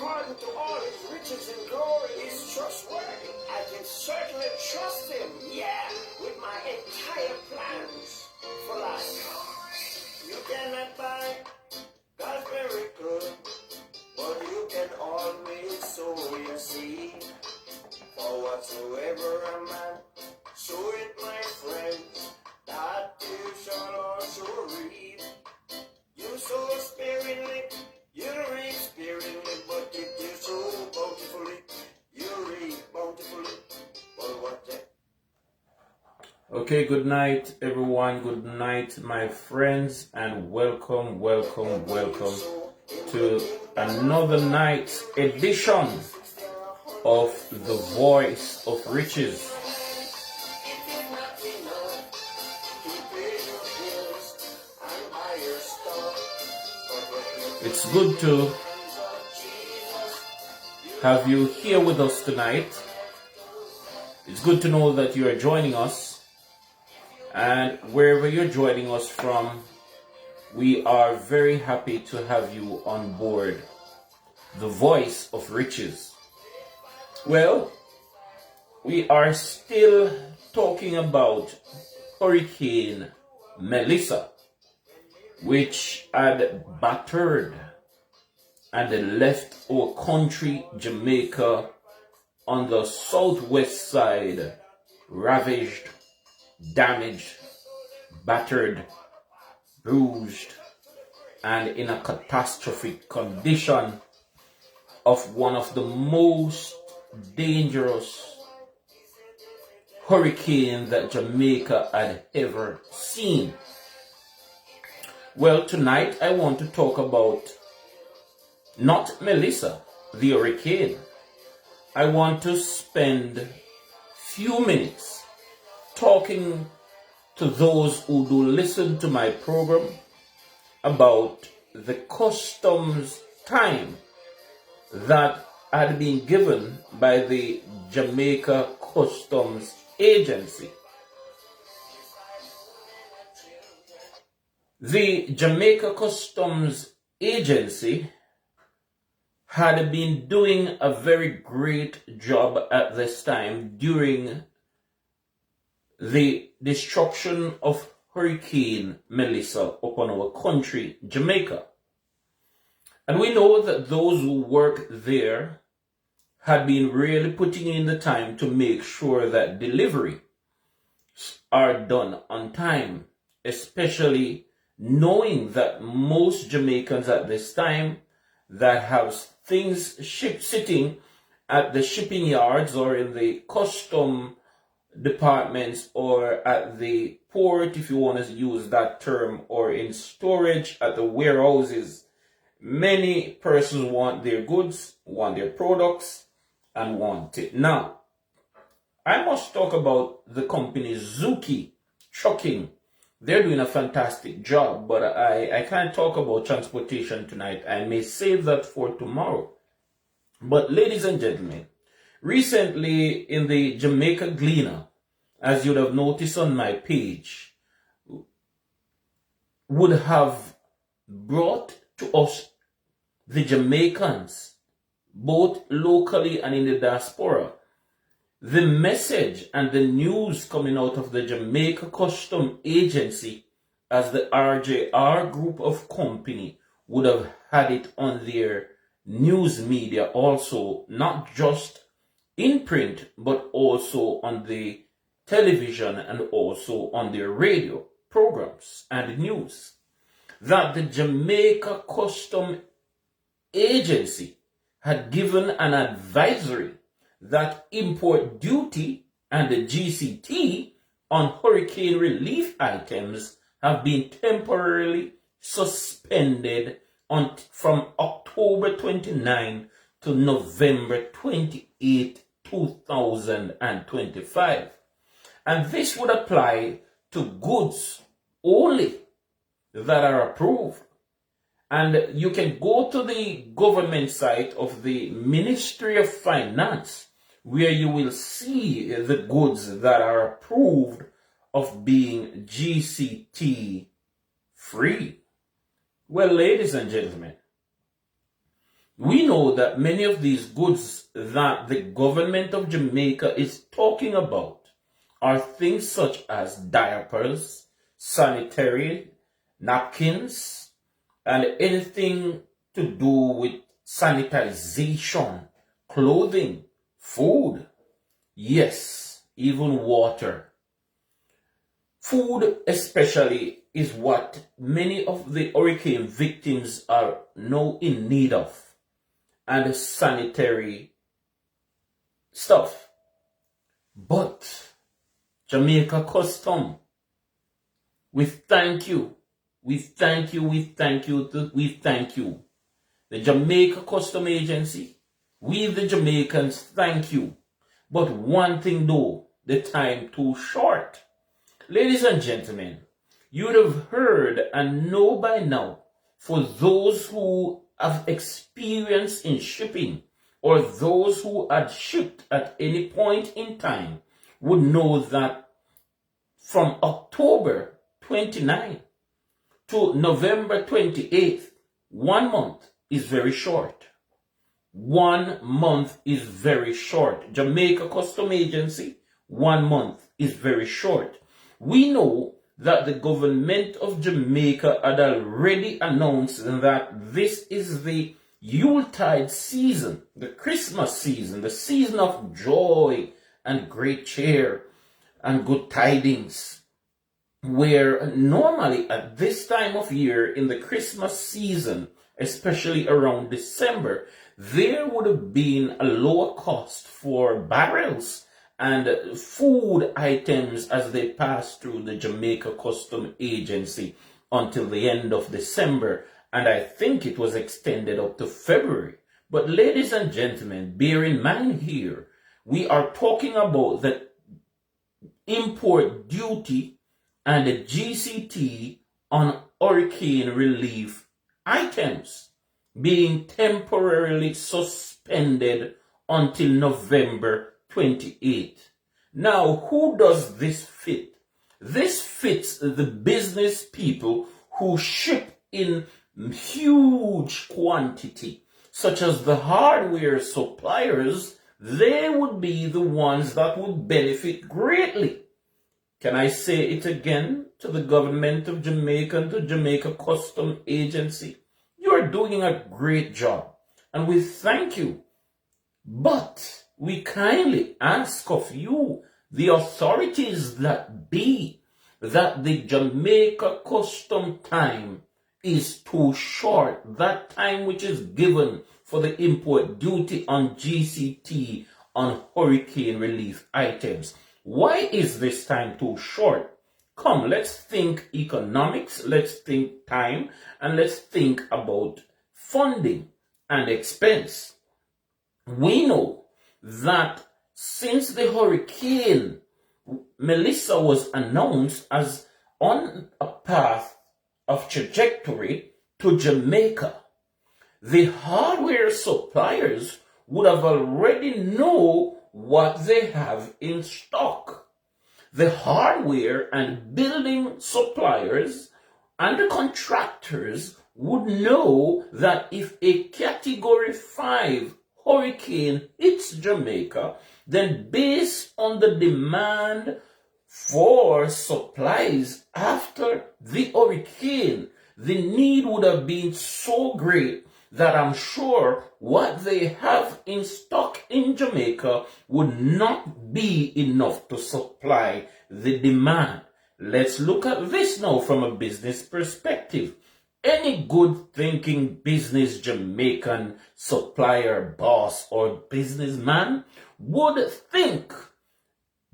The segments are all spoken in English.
according to all his riches and glory, is trustworthy. I can certainly trust him, yeah, with my entire plans for life. You cannot buy God's miracle, but you can always sow your seed. For whatsoever a man sow it, my friends, that you shall also reap. You sow sparingly, you reap sparingly, but if you sow bountifully, you reap bountifully. Well, what the? Okay, good night, everyone. Good night, my friends, and welcome to another night's edition of The Voice of Riches. It's good to have you here with us tonight. It's good to know that you are joining us, and wherever you're joining us from, we are very happy to have you on board The Voice of Riches. Well, we are still talking about Hurricane Melissa, which had battered and left our country, Jamaica, on the southwest side, ravaged, damaged, battered, bruised, and in a catastrophic condition of one of the most dangerous hurricanes that Jamaica had ever seen. Well, tonight I want to talk about not Melissa, the hurricane. I want to spend few minutes talking to those who do listen to my program about the customs time that had been given by the Jamaica Customs Agency. The Jamaica Customs Agency had been doing a very great job at this time during the destruction of Hurricane Melissa upon our country, Jamaica. And we know that those who work there had been really putting in the time to make sure that deliveries are done on time, especially knowing that most Jamaicans at this time that have things sitting at the shipping yards or in the custom departments or at the port, if you want to use that term, or in storage at the warehouses. Many persons want their goods, want their products, and want it now. I must talk about the company Zuki Trucking. They're doing a fantastic job, but I can't talk about transportation tonight. I may save that for tomorrow. But ladies and gentlemen, recently in the Jamaica Gleaner, as you'd have noticed on my page, would have brought to us, the Jamaicans, both locally and in the diaspora, the message and the news coming out of the Jamaica Customs Agency, as the RJR group of company would have had it on their news media also, not just in print, but also on the television and also on their radio programs and news, that the Jamaica Customs Agency had given an advisory that import duty and the GCT on hurricane relief items have been temporarily suspended from October 29 to November 28, 2025. And this would apply to goods only that are approved. And you can go to the government site of the Ministry of Finance, where you will see the goods that are approved of being GCT free. Well, ladies and gentlemen, We know that many of these goods that the government of Jamaica is talking about are things such as diapers, sanitary napkins, and anything to do with sanitization, clothing, food, yes, even water. Food especially is what many of the hurricane victims are now in need of, and sanitary stuff. But Jamaica Custom, we thank you. We thank you. We thank you. We thank you. The Jamaica Custom Agency, we the Jamaicans thank you. But one thing though, the time too short. Ladies and gentlemen, you would have heard and know by now, for those who have experience in shipping or those who had shipped at any point in time would know that from October 29 to November 28th, 1 month is very short. 1 month is very short. Jamaica Custom Agency, 1 month is very short. We know that the government of Jamaica had already announced that this is the Yuletide season, the Christmas season, the season of joy and great cheer and good tidings, where normally at this time of year in the Christmas season, especially around December, there would have been a lower cost for barrels and food items as they pass through the Jamaica Custom Agency until the end of December, and I think it was extended up to February. But ladies and gentlemen, bear in mind here, we are talking about the import duty and the GCT on hurricane relief items being temporarily suspended until November 28th. Now, who does this fit? This fits the business people who ship in huge quantity, such as the hardware suppliers. They would be the ones that would benefit greatly. Can I say it again to the government of Jamaica and to Jamaica Custom Agency? You are doing a great job, and we thank you. But we kindly ask of you, the authorities that be, that the Jamaica Custom time is too short. That time which is given for the import duty on GCT on hurricane relief items. Why is this time too short? Come, let's think economics, let's think time, and let's think about funding and expense. We know that since the hurricane Melissa was announced as on a path of trajectory to Jamaica, the hardware suppliers would have already know what they have in stock. The hardware and building suppliers and the contractors would know that if a Category 5 hurricane hits Jamaica, then based on the demand for supplies after the hurricane, the need would have been so great that I'm sure what they have in stock in Jamaica would not be enough to supply the demand. Let's look at this now from a business perspective. Any good thinking business Jamaican supplier, boss, or businessman would think,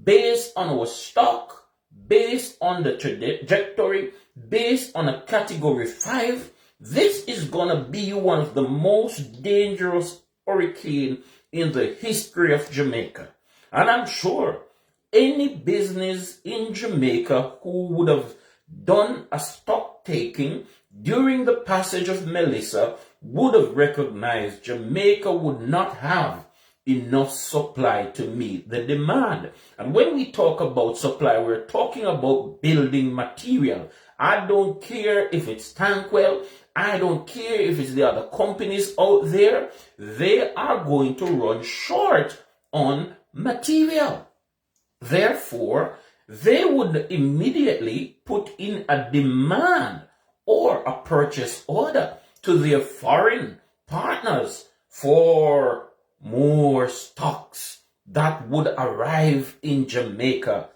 based on our stock, based on the trajectory, based on a Category 5, this is going to be one of the most dangerous hurricanes in the history of Jamaica. And I'm sure any business in Jamaica who would have done a stock taking during the passage of Melissa would have recognized Jamaica would not have enough supply to meet the demand. And when we talk about supply, we're talking about building material. I don't care if it's Tankwell, I don't care if it's the other companies out there, they are going to run short on material. Therefore, they would immediately put in a demand or a purchase order to their foreign partners for more stocks that would arrive in Jamaica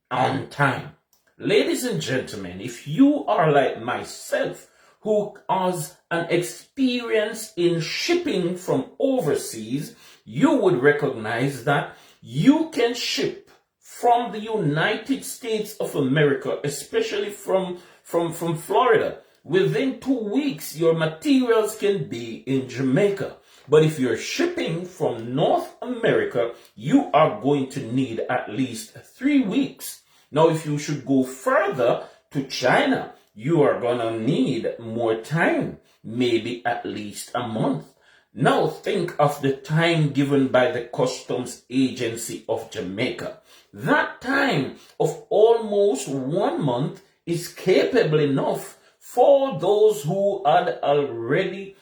on time. Ladies and gentlemen, if you are like myself, who has an experience in shipping from overseas, you would recognize that you can ship from the United States of America, especially from Florida. Within 2 weeks, your materials can be in Jamaica. But if you're shipping from North America, you are going to need at least 3 weeks. Now, if you should go further to China, you are going to need more time, maybe at least a month. Now, think of the time given by the Customs Agency of Jamaica. That time of almost 1 month is capable enough for those who had already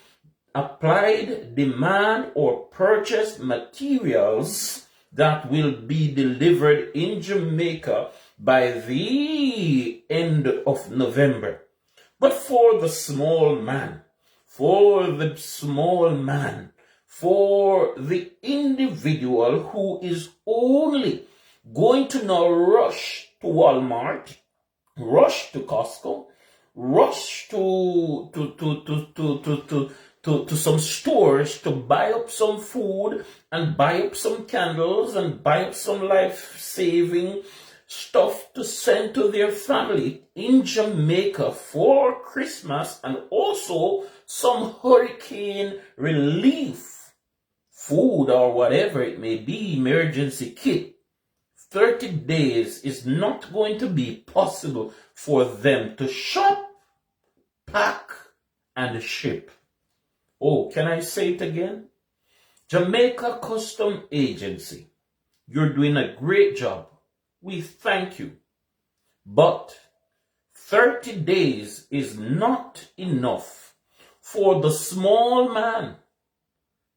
applied, demand, or purchased materials that will be delivered in Jamaica by the end of November. But for the small man, for the individual who is only going to now rush to Walmart, rush to Costco, rush to some stores to buy up some food and buy up some candles and buy up some life-saving stuff to send to their family in Jamaica for Christmas, and also some hurricane relief food or whatever it may be, emergency kit. 30 days is not going to be possible for them to shop, pack, and ship. Oh, can I say it again? Jamaica Custom Agency, you're doing a great job. We thank you. But 30 days is not enough for the small man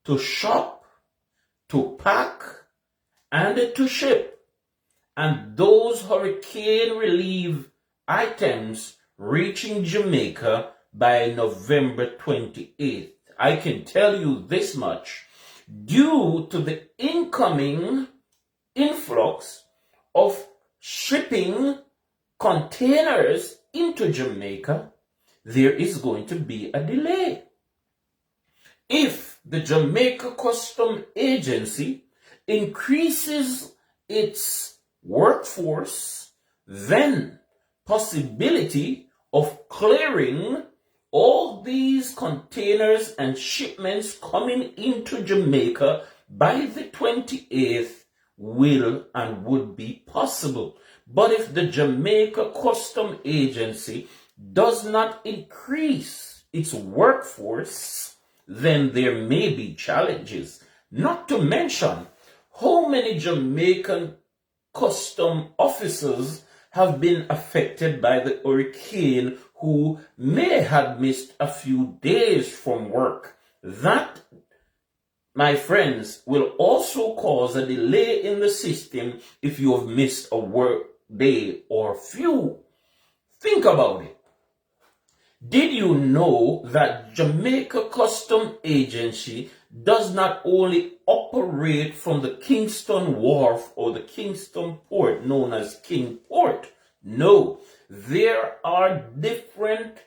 to shop, to pack, and to ship. And those hurricane relief items reaching Jamaica by November 28th. I can tell you this much. Due to the incoming influx of shipping containers into Jamaica, there is going to be a delay. If the Jamaica Custom Agency increases its workforce, then possibility of clearing all these containers and shipments coming into Jamaica by the 28th will and would be possible. But if the Jamaica Custom Agency does not increase its workforce, then there may be challenges. Not to mention how many Jamaican custom officers have been affected by the hurricane who may have missed a few days from work. That, my friends, will also cause a delay in the system if you have missed a work day or few. Think about it. Did you know that Jamaica Custom Agency does not only operate from the Kingston Wharf or the Kingston Port known as King Port? No, there are different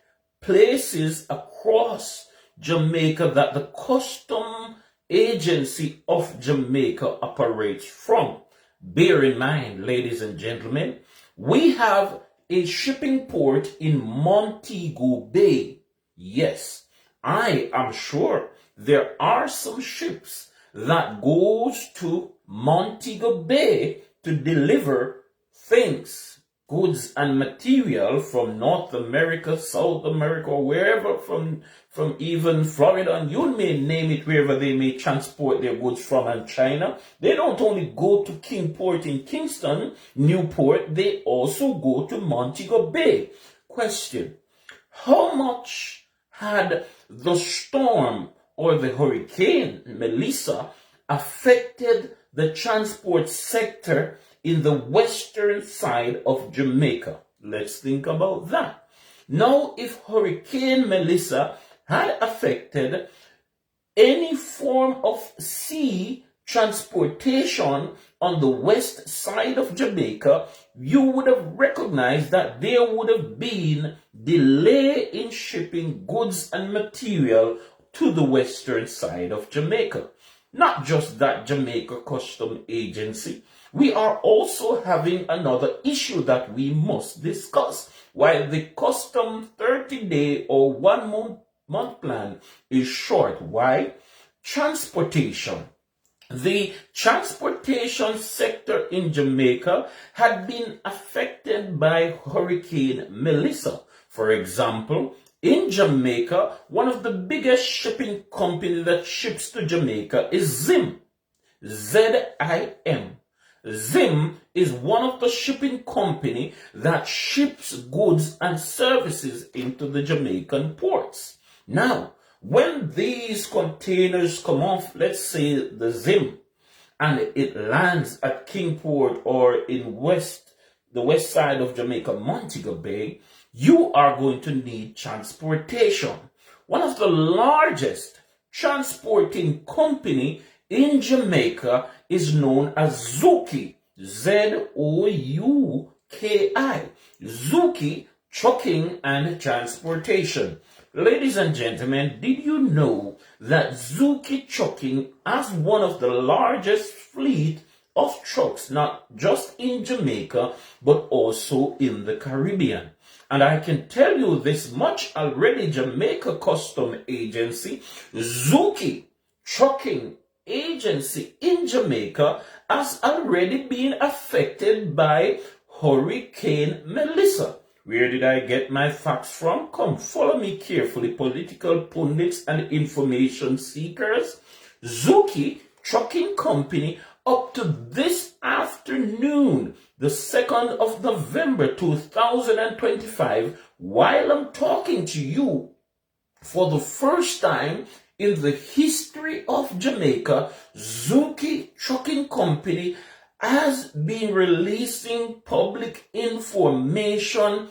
places across Jamaica that the Custom Agency of Jamaica operates from. Bear in mind, ladies and gentlemen, we have a shipping port in Montego Bay. Yes, I am sure there are some ships that goes to Montego Bay to deliver things, goods and material from North America, South America, or wherever, from even Florida, and you may name it, wherever they may transport their goods from, and China. They don't only go to Kingport in Kingston, Newport, they also go to Montego Bay. Question: how much had the storm or the hurricane Melissa affected the transport sector in the western side of Jamaica? Let's think about that. Now, if Hurricane Melissa had affected any form of sea transportation on the west side of Jamaica, you would have recognized that there would have been delay in shipping goods and material to the western side of Jamaica. Not just that, Jamaica Custom Agency, we are also having another issue that we must discuss. While the custom 30-day or 1 month plan is short, why? Transportation. The transportation sector in Jamaica had been affected by Hurricane Melissa. For example, in Jamaica, one of the biggest shipping companies that ships to Jamaica is Zim. Z-I-M. Zim is one of the shipping company that ships goods and services into the Jamaican ports. Now, when these containers come off, let's say the Zim, and it lands at Kingport or in the west side of Jamaica, Montego Bay, you are going to need transportation. One of the largest transporting company in Jamaica is known as Zuki, Z-O-U-K-I, Zuki Trucking and Transportation. Ladies and gentlemen, did you know that Zuki Trucking has one of the largest fleet of trucks, not just in Jamaica, but also in the Caribbean? And I can tell you this much already, Jamaica Custom Agency, Zuki Trucking Agency in Jamaica has already been affected by Hurricane Melissa. Where did I get my facts from? Come, follow me carefully, political pundits and information seekers. Zuki Trucking Company, up to this afternoon, the 2nd of November 2025, while I'm talking to you, for the first time in the history of Jamaica, Zuki Trucking Company has been releasing public information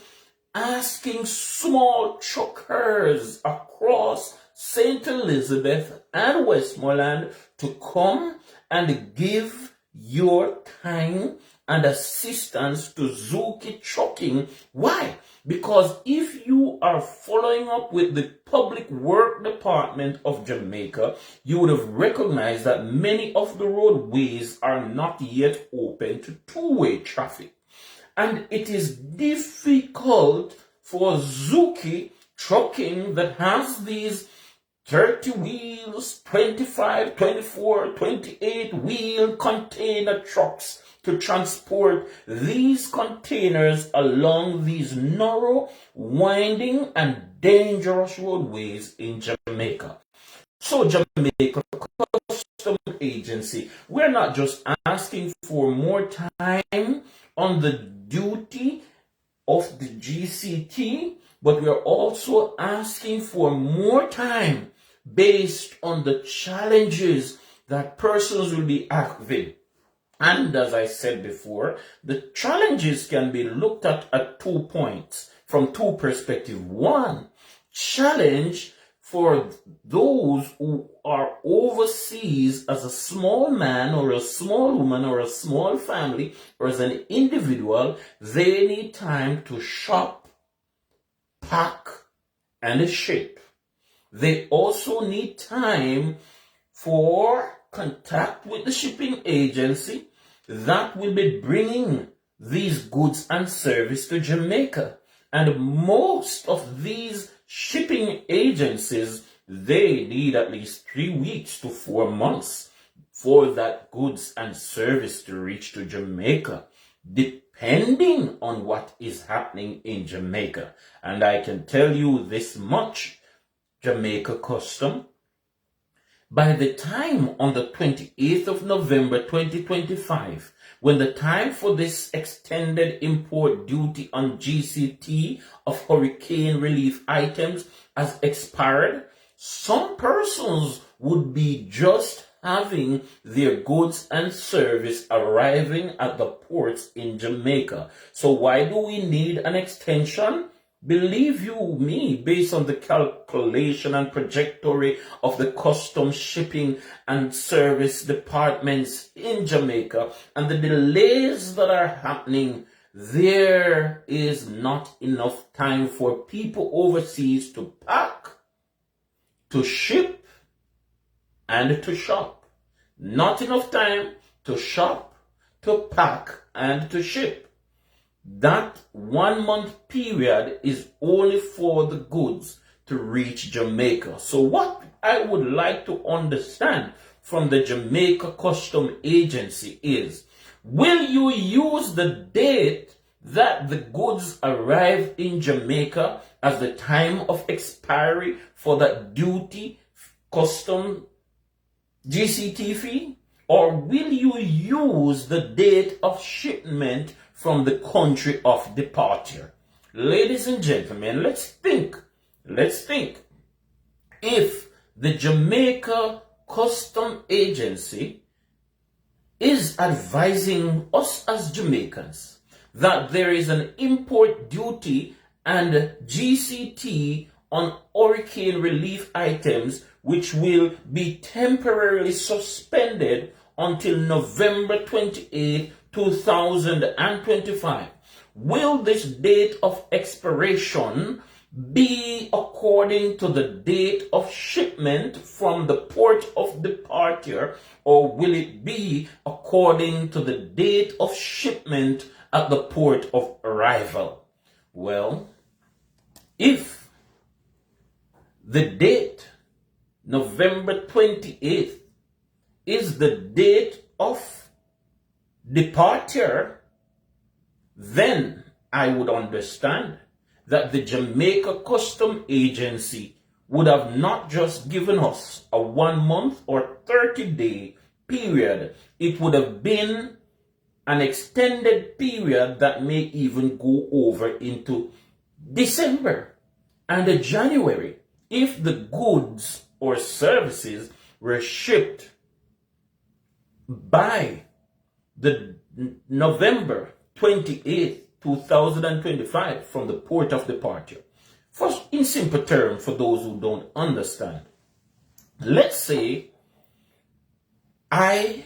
asking small truckers across St. Elizabeth and Westmoreland to come and give your time and assistance to Zuki Trucking. Why? Because if you are following up with the Public Work Department of Jamaica, you would have recognized that many of the roadways are not yet open to two-way traffic. And it is difficult for Zuki Trucking that has these 30 wheels, 25, 24, 28 wheel container trucks to transport these containers along these narrow, winding, and dangerous roadways in Jamaica. So Jamaica Custom Agency, we're not just asking for more time on the duty of the GCT, but we are also asking for more time based on the challenges that persons will be having. And as I said before, the challenges can be looked at 2 points, from 2 perspectives. One, challenge for those who are overseas as a small man or a small woman or a small family or as an individual. They need time to shop, pack, and ship. They also need time for contact with the shipping agency that will be bringing these goods and service to Jamaica. And most of these shipping agencies, they need at least 3 weeks to 4 months for that goods and service to reach to Jamaica, depending on what is happening in Jamaica. And I can tell you this much, Jamaica Custom, by the time on the 28th of November 2025, When the time for this extended import duty on GCT of hurricane relief items has expired, some persons would be just having their goods and service arriving at the ports in Jamaica. So why do we need an extension? Believe you me, based on the calculation and trajectory of the customs shipping and service departments in Jamaica and the delays that are happening, there is not enough time for people overseas to pack, to ship, and to shop. Not enough time to shop, to pack, and to ship. That 1 month period is only for the goods to reach Jamaica. So what I would like to understand from the Jamaica Custom Agency is, will you use the date that the goods arrive in Jamaica as the time of expiry for that duty custom GCT fee? Or will you use the date of shipment from the country of departure? Ladies and gentlemen, let's think. If the Jamaica Custom Agency is advising us as Jamaicans that there is an import duty and GCT on hurricane relief items which will be temporarily suspended until November 28, 2025. Will this date of expiration be according to the date of shipment from the port of departure, or will it be according to the date of shipment at the port of arrival? Well, if the date November 28th is the date of departure, then I would understand that the Jamaica Custom Agency would have not just given us a 1 month or 30-day period. It would have been an extended period that may even go over into December and January if the goods or services were shipped by the November 28th, 2025 from the port of departure. First, in simple terms, for those who don't understand, let's say I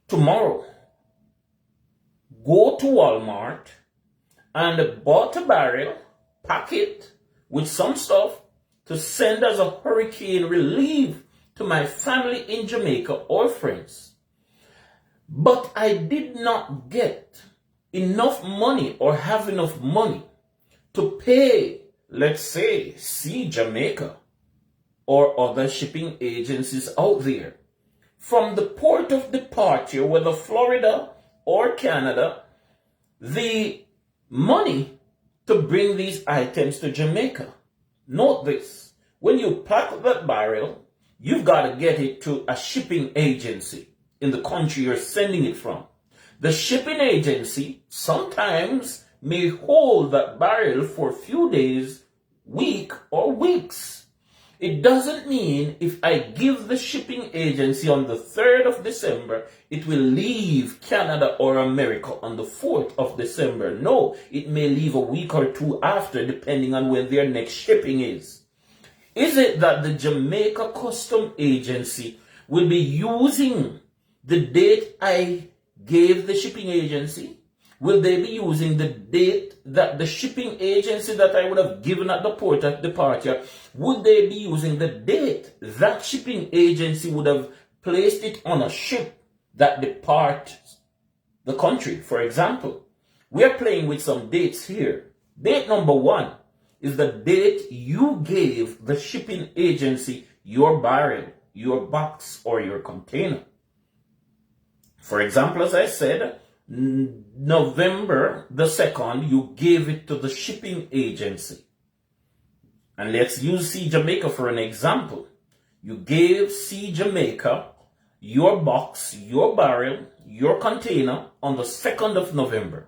tomorrow go to Walmart and bought a barrel, pack it with some stuff to send as a hurricane relief to my family in Jamaica or friends. But I did not get enough money or have enough money to pay, let's say, Sea Jamaica or other shipping agencies out there. From the port of departure, whether Florida or Canada, the money to bring these items to Jamaica. Note this, when you pack that barrel, you've got to get it to a shipping agency in the country you're sending it from. The shipping agency sometimes may hold that barrel for a few days, week, or weeks. It doesn't mean if I give the shipping agency on the 3rd of December, it will leave Canada or America on the 4th of December. No, it may leave a week or two after, depending on when their next shipping is. Is it that the Jamaica Custom Agency will be using the date I gave the shipping agency? Will they be using the date that the shipping agency that I would have given at the port of departure? Would they be using the date that shipping agency would have placed it on a ship that departs the country? For example, we are playing with some dates here. Date number 1 is the date you gave the shipping agency your barrel, your box, or your container. For example, as I said, November the 2nd, you gave it to the shipping agency. And let's use Sea Jamaica for an example. You gave Sea Jamaica your box, your barrel, your container on the 2nd of November.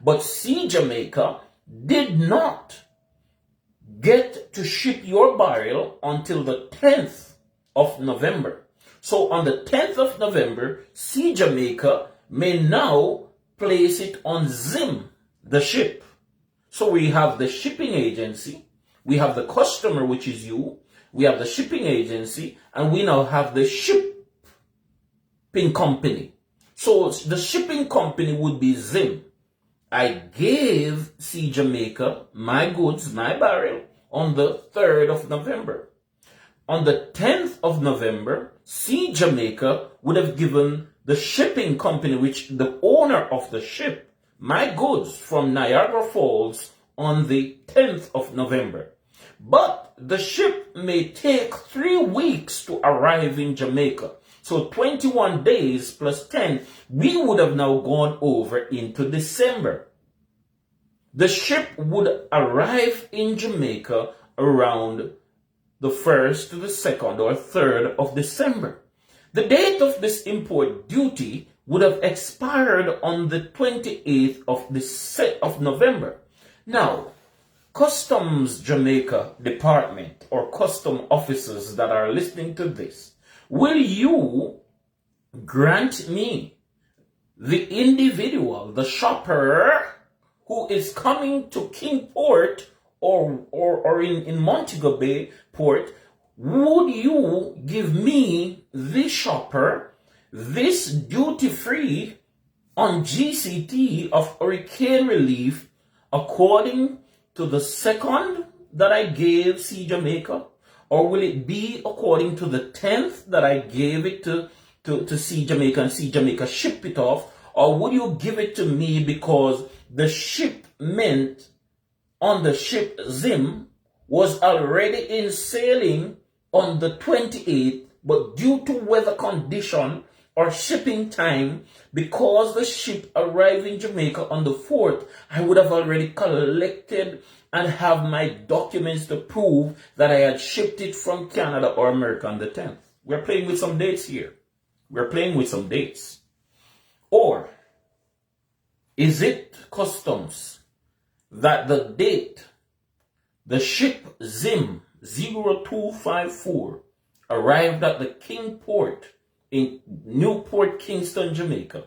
But Sea Jamaica did not get to ship your barrel until the 10th of November. So on the 10th of November, Sea Jamaica may now place it on Zim, the ship. So we have the shipping agency, we have the customer, which is you, we have the shipping agency, and we now have the shipping company. So the shipping company would be Zim. I gave Sea Jamaica my goods, my barrel, on the 3rd of November. On the 10th of November, Sea Jamaica would have given the shipping company, which the owner of the ship, my goods from Niagara Falls on the 10th of November. But the ship may take 3 weeks to arrive in Jamaica. So 21 days plus 10, we would have now gone over into December. The ship would arrive in Jamaica around the 1st to the 2nd or 3rd of December. The date of this import duty would have expired on the 28th of November. Now, Customs Jamaica Department or custom officers that are listening to this, will you grant me, the individual, the shopper who is coming to Kingport or in Montego Bay Port, would you give me, the shopper, this duty-free on GCT of hurricane relief according to the 2nd that I gave Sea Jamaica? Or will it be according to the 10th that I gave it to Sea Jamaica and Sea Jamaica ship it off? Or would you give it to me because the shipment on the ship Zim was already in sailing on the 28th, but due to weather condition or shipping time, because the ship arrived in Jamaica on the 4th, I would have already collected and have my documents to prove that I had shipped it from Canada or America on the 10th. We're playing with some dates here. We're playing with some dates. Or is it customs that the date the ship Zim 0254 arrived at the King Port in Newport, Kingston, Jamaica,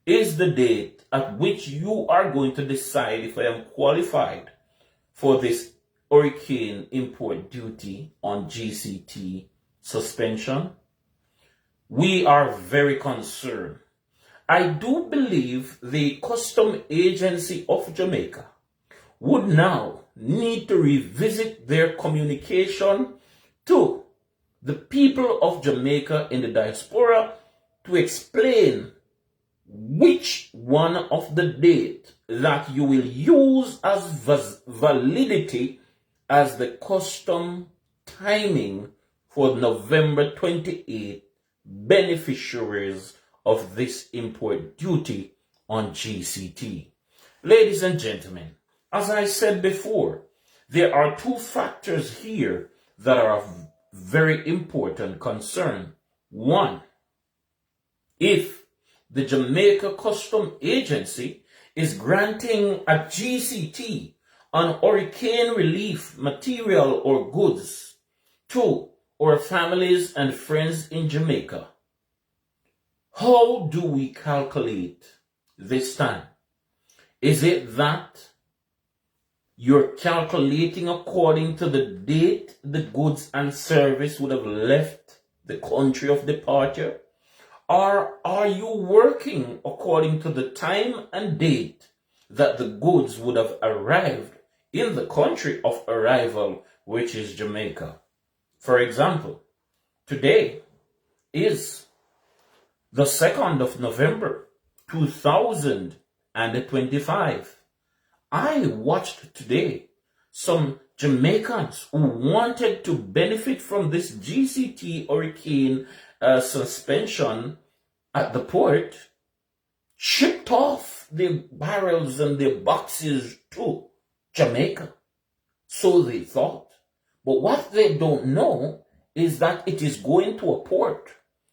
is the date at which you are going to decide if I am qualified for this hurricane import duty on GCT suspension? We are very concerned. I do believe the Custom Agency of Jamaica would now need to revisit their communication to the people of Jamaica in the diaspora to explain which one of the date that you will use as validity as the custom timing for November 28th beneficiaries of this import duty on GCT. Ladies and gentlemen, as I said before, there are 2 factors here that are of very important concern. One, if the Jamaica Custom Agency is granting a GCT on hurricane relief material or goods to our families and friends in Jamaica, how do we calculate this time? Is it that you're calculating according to the date the goods and service would have left the country of departure? Or are you working according to the time and date that the goods would have arrived in the country of arrival, which is Jamaica? For example, today is the 2nd of November, 2025. I watched today some Jamaicans who wanted to benefit from this GCT hurricane suspension at the port, shipped off their barrels and their boxes to Jamaica. So they thought. But what they don't know is that it is going to a port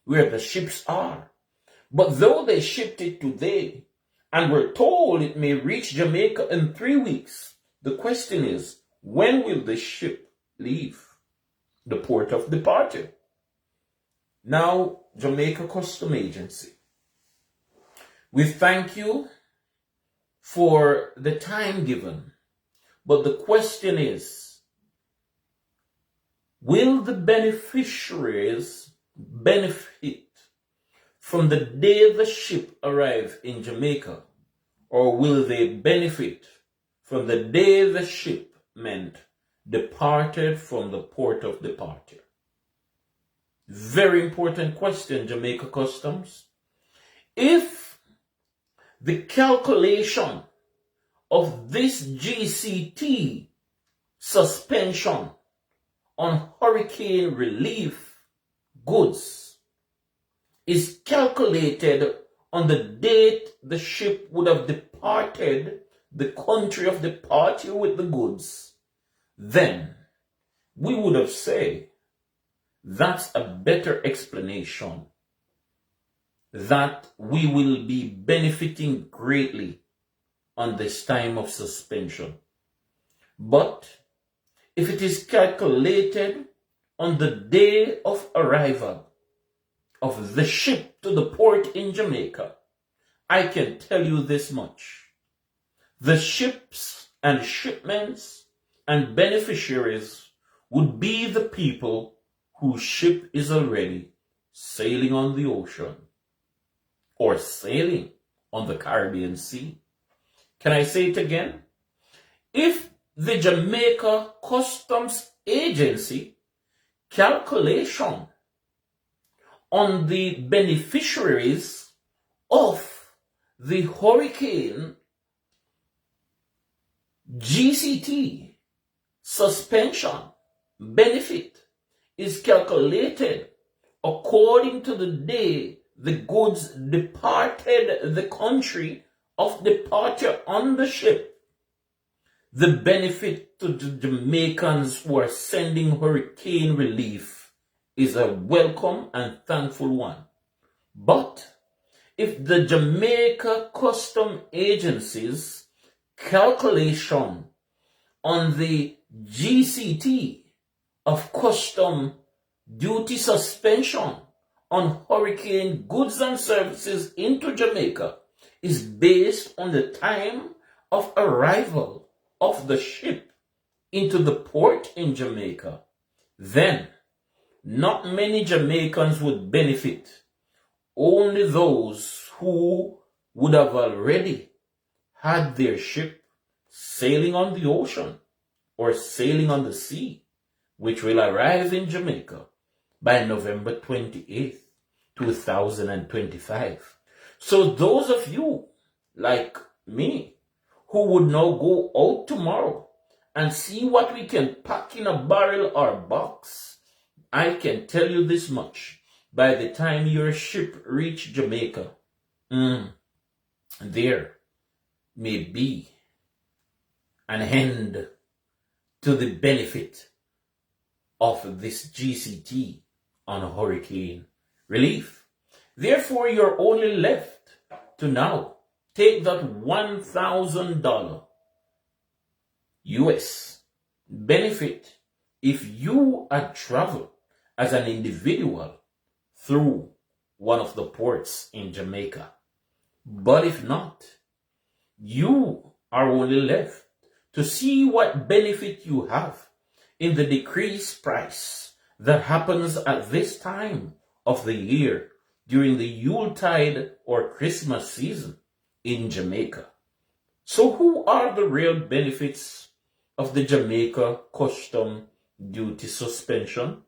where the ships are. But though they shipped it today and were told it may reach Jamaica in 3 weeks, the question is, when will the ship leave the port of departure? Now, Jamaica Custom Agency, we thank you for the time given, but the question is, will the beneficiaries benefit from the day the ship arrives in Jamaica, or will they benefit from the day the shipment departed from the port of departure? Very important question, Jamaica Customs. If the calculation of this GCT suspension on hurricane relief goods is calculated on the date the ship would have departed the country of departure with the goods, then we would have said that's a better explanation, that we will be benefiting greatly on this time of suspension. But if it is calculated on the day of arrival of the ship to the port in Jamaica, I can tell you this much. The ships and shipments and beneficiaries would be the people whose ship is already sailing on the ocean or sailing on the Caribbean Sea. Can I say it again? If the Jamaica Customs Agency calculation on the beneficiaries of the hurricane GCT suspension benefit is calculated according to the day the goods departed the country of departure on the ship, the benefit to the Jamaicans who are sending hurricane relief is a welcome and thankful one. But if the Jamaica Custom Agency's calculation on the GCT of custom duty suspension on hurricane goods and services into Jamaica is based on the time of arrival of the ship into the port in Jamaica, then not many Jamaicans would benefit. Only those who would have already had their ship sailing on the ocean or sailing on the sea, which will arrive in Jamaica by November 28th, 2025. So those of you like me who would now go out tomorrow and see what we can pack in a barrel or box, I can tell you this much. By the time your ship reaches Jamaica, there may be an end to the benefit of this GCT on hurricane relief. Therefore, you're only left to now take that $1,000 US benefit if you had traveled as an individual through one of the ports in Jamaica. But if not, you are only left to see what benefit you have in the decreased price that happens at this time of the year during the Yuletide or Christmas season in Jamaica. So who are the real benefits of the Jamaica custom duty suspension?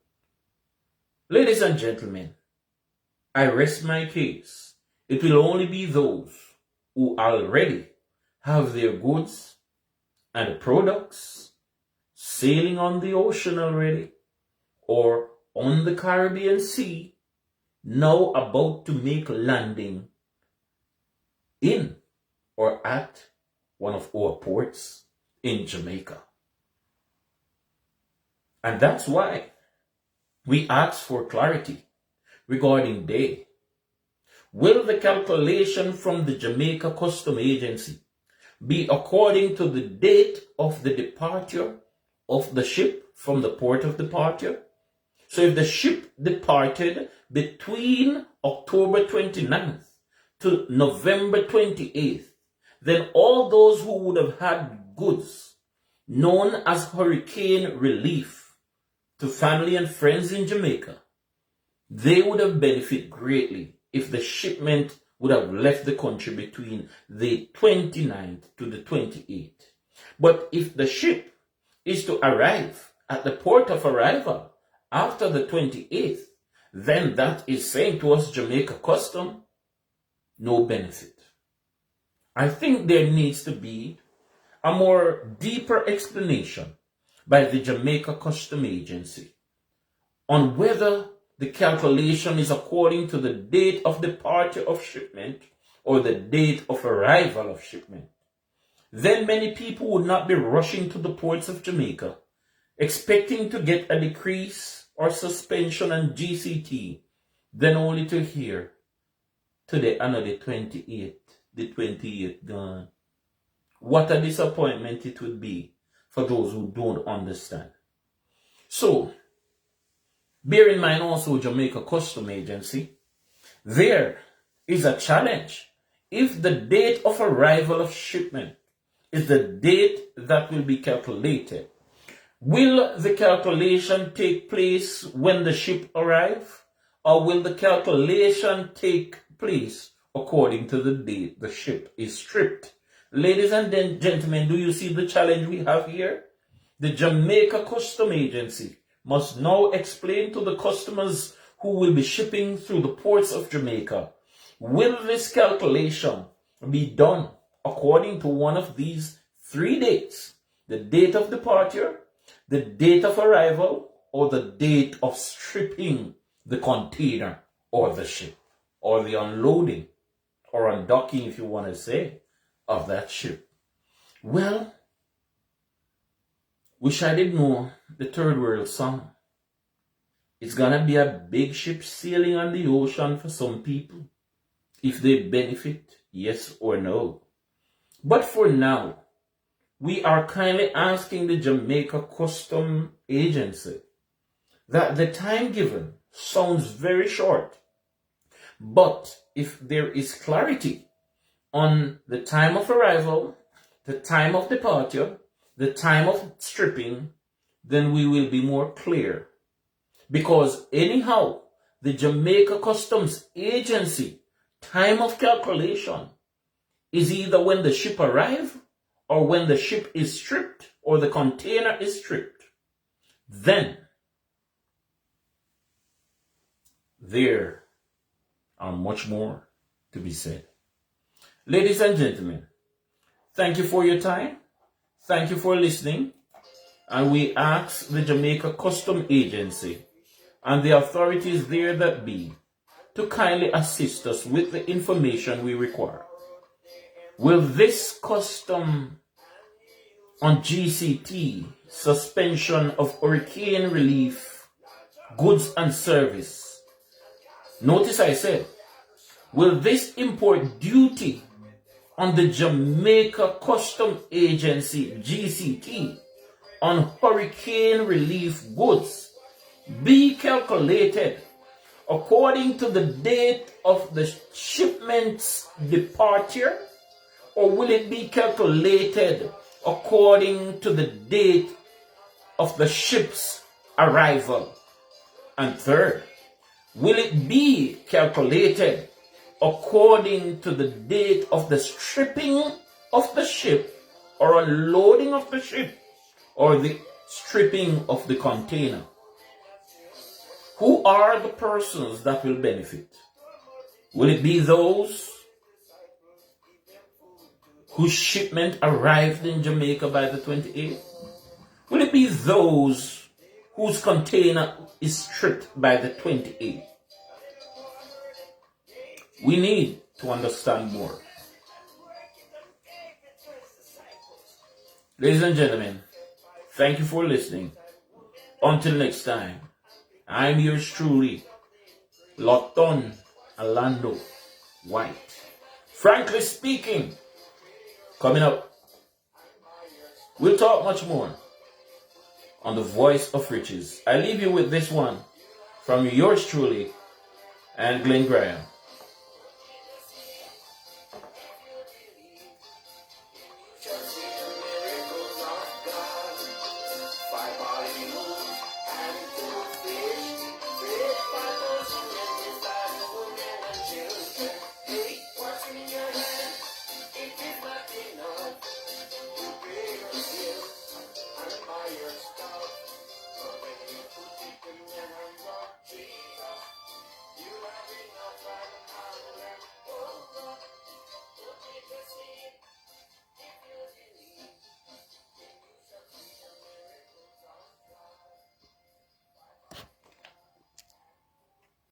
Ladies and gentlemen, I rest my case. It will only be those who already have their goods and products sailing on the ocean already or on the Caribbean Sea, now about to make landing in or at one of our ports in Jamaica. And that's why we ask for clarity. regarding day? Will the calculation from the Jamaica Custom Agency be according to the date of the departure of the ship from the port of departure? So if the ship departed between October 29th to November 28th, then all those who would have had goods known as hurricane relief to family and friends in Jamaica, they would have benefited greatly if the shipment would have left the country between the 29th to the 28th. But if the ship is to arrive at the port of arrival after the 28th, then that is saying to us Jamaica Custom, no benefit. I think there needs to be a more deeper explanation by the Jamaica Custom Agency on whether the calculation is according to the date of departure of shipment or the date of arrival of shipment. Then many people would not be rushing to the ports of Jamaica expecting to get a decrease or suspension on GCT, then only to hear today another 28th, the 28th gone. What a disappointment it would be for those who don't understand. So, bear in mind also Jamaica Custom Agency, there is a challenge. If the date of arrival of shipment is the date that will be calculated, will the calculation take place when the ship arrives, or will the calculation take place according to the date the ship is stripped? Ladies and gentlemen, do you see the challenge we have here? The Jamaica Custom Agency must now explain to the customers who will be shipping through the ports of Jamaica, will this calculation be done according to one of these three dates? The date of departure, the date of arrival, or the date of stripping the container or the ship, or the unloading or undocking, if you want to say, of that ship. Well, wish I did know the third world song. It's gonna be a big ship sailing on the ocean for some people, if they benefit, yes or no. But for now, we are kindly asking the Jamaica Custom Agency that the time given sounds very short, but if there is clarity on the time of arrival, the time of departure, the time of stripping, then we will be more clear. Because anyhow, the Jamaica Customs Agency time of calculation is either when the ship arrives or when the ship is stripped or the container is stripped. Then there are much more to be said. Ladies and gentlemen, thank you for your time. Thank you for listening. And we ask the Jamaica Custom Agency and the authorities there that be to kindly assist us with the information we require. Will this custom on GCT, suspension of hurricane relief, goods and service, notice I said, will this import duty on the Jamaica Custom Agency, GCT, on hurricane relief goods be calculated according to the date of the shipment's departure, or will it be calculated according to the date of the ship's arrival? And third, will it be calculated according to the date of the stripping of the ship or unloading of the ship or the stripping of the container? Who are the persons that will benefit? Will it be those whose shipment arrived in Jamaica by the 28th? Will it be those whose container is stripped by the 28th? We need to understand more. Ladies and gentlemen, thank you for listening. Until next time, I'm yours truly, Lawton, Orlando, White. Frankly speaking, coming up, we'll talk much more on the Voice of Riches. I leave you with this one from yours truly and Glenn Graham.